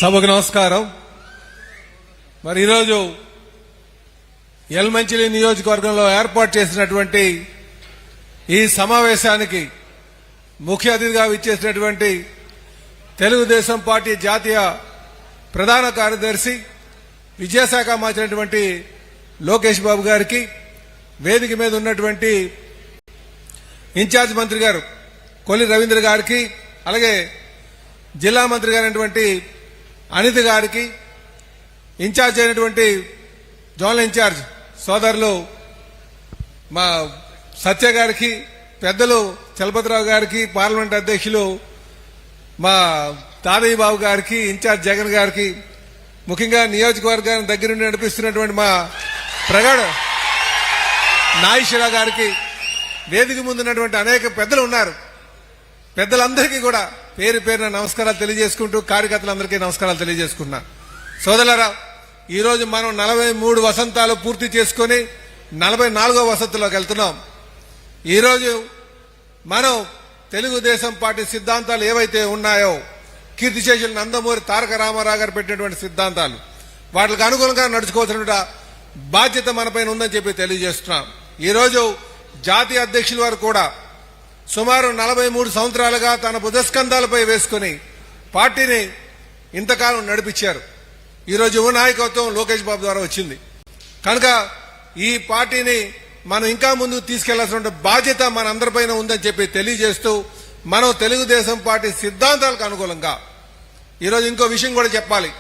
సభకు నమస్కారం. మరి ఈరోజు యల్మంచిలి నియోజకవర్గంలో ఏర్పాటు చేసినటువంటి ఈ సమావేశానికి ముఖ్య అతిథిగా విచ్చేసినటువంటి తెలుగుదేశం పార్టీ జాతీయ ప్రధాన కార్యదర్శి విద్యాశాఖ మార్చినటువంటి లోకేష్ బాబు గారికి, వేదిక మీద ఉన్నటువంటి ఇన్ఛార్జ్ మంత్రి గారు కొల్లి రవీంద్ర గారికి, అలాగే జిల్లా మంత్రి గారైనటువంటి అనిత గారికి, ఇన్ఛార్జ్ అయినటువంటి జోనల్ ఇన్ఛార్జ్ సోదరులు మా సత్య గారికి, పెద్దలు చలపతిరావు గారికి, పార్లమెంట్ అధ్యక్షులు మా తాదయ్య బాబు గారికి, ఇన్ఛార్జ్ జగన్ గారికి, ముఖ్యంగా నియోజకవర్గాన్ని దగ్గరుండి నడిపిస్తున్నటువంటి మా ప్రగాఢ నాగేశ్వరరావు గారికి, వేదిక ముందున్నటువంటి అనేక పెద్దలు ఉన్నారు. పెద్దలందరికీ కూడా పేరు పేరున నమస్కారాలు తెలియజేసుకుంటూ కార్యకర్తలందరికీ నమస్కారాలు తెలియజేసుకున్నా. సోదరులారా, ఈరోజు మనం 43 వసంతాలు పూర్తి చేసుకుని 44వ వసంతంలోకి వెళ్తున్నాం. ఈరోజు మనం తెలుగుదేశం పార్టీ సిద్ధాంతాలు ఏవైతే ఉన్నాయో, కీర్తిశేషులు నందమూరి తారక రామారావు గారు పెట్టినటువంటి సిద్ధాంతాలు, వాటికి అనుగుణంగా నడుచుకోవాల్సిన బాధ్యత మనపైన ఉందని చెప్పి తెలియజేస్తున్నాం. ఈరోజు జాతీయ అధ్యక్షుల వారు కూడా సుమారు 43 సంవత్సరాలుగా తన భుజస్కంధాలపై వేసుకుని పార్టీని ఇంతకాలం నడిపించారు. ఈరోజు యువ నాయకత్వం లోకేష్ బాబు ద్వారా వచ్చింది కనుక ఈ పార్టీని మనం ఇంకా ముందుకు తీసుకెళ్లాల్సిన బాధ్యత మన అందరిపైన ఉందని చెప్పి తెలియజేస్తూ, మనం తెలుగుదేశం పార్టీ సిద్ధాంతాలకు అనుకూలంగా ఈరోజు ఇంకో విషయం కూడా చెప్పాలి.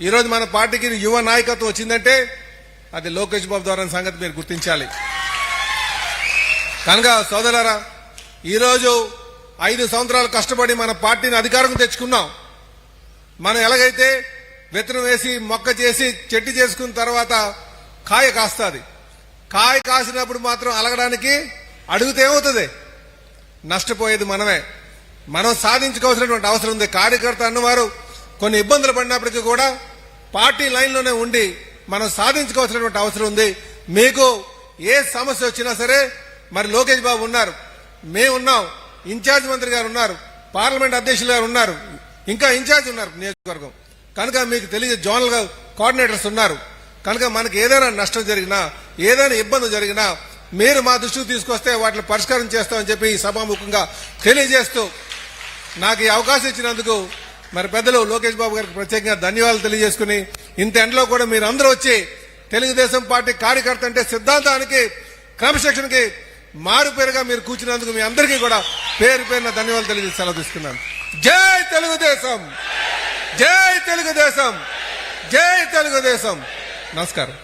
ఈరోజు మన పార్టీకి యువ నాయకత్వం వచ్చిందంటే అది లోకేష్ బాబు ద్వారా సంగతి మీరు గుర్తించాలి. కనుక సోదరులారా, ఈరోజు 5 సంవత్సరాలు కష్టపడి మన పార్టీని అధికారం తెచ్చుకున్నాం. మనం ఎలాగైతే విత్తనం వేసి మొక్క చేసి చెట్టు చేసుకున్న తర్వాత కాయ కాస్తుంది. కాయ కాసినప్పుడు మాత్రం అలగడానికి అడుగుతే ఏమవుతుంది? నష్టపోయేది మనమే. మనం సాధించుకోవాల్సినటువంటి అవసరం ఉంది. కార్యకర్త అన్నవారు కొన్ని ఇబ్బందులు పడినప్పటికీ కూడా పార్టీ లైన్లోనే ఉండి మనం సాధించుకోవాల్సినటువంటి అవసరం ఉంది. మీకు ఏ సమస్య వచ్చినా సరే, మరి లోకేష్ బాబు ఉన్నారు, మేమున్నాం, ఇన్ఛార్జ్ మంత్రి గారు ఉన్నారు, పార్లమెంట్ అధ్యక్షులు గారు ఉన్నారు, ఇంకా ఇన్ఛార్జ్ ఉన్నారు నియోజకవర్గం. కనుక మీకు తెలియజే జోనల్ కోఆర్డినేటర్స్ ఉన్నారు. కనుక మనకి ఏదైనా నష్టం జరిగినా, ఏదైనా ఇబ్బంది జరిగినా మీరు మా దృష్టికి తీసుకొస్తే వాటిని పరిష్కారం చేస్తామని చెప్పి ఈ సభాముఖంగా తెలియజేస్తూ, నాకు ఈ అవకాశం ఇచ్చినందుకు మరి పెద్దలు లోకేష్ బాబు గారికి ప్రత్యేకంగా ధన్యవాదాలు తెలియజేసుకుని, ఇంత ఎండలో కూడా మీరు అందరూ వచ్చి తెలుగుదేశం పార్టీ కార్యకర్త అంటే సిద్ధాంతానికి, క్రమశిక్షణకి మారు పేరుగా మీరు కూర్చున్నందుకు మీ అందరికీ కూడా పేరు పేరున ధన్యవాదాలు తెలియజేసి సెలవు తీసుకున్నాను. జై తెలుగుదేశం, జై తెలుగుదేశం, జై తెలుగుదేశం. నమస్కారం.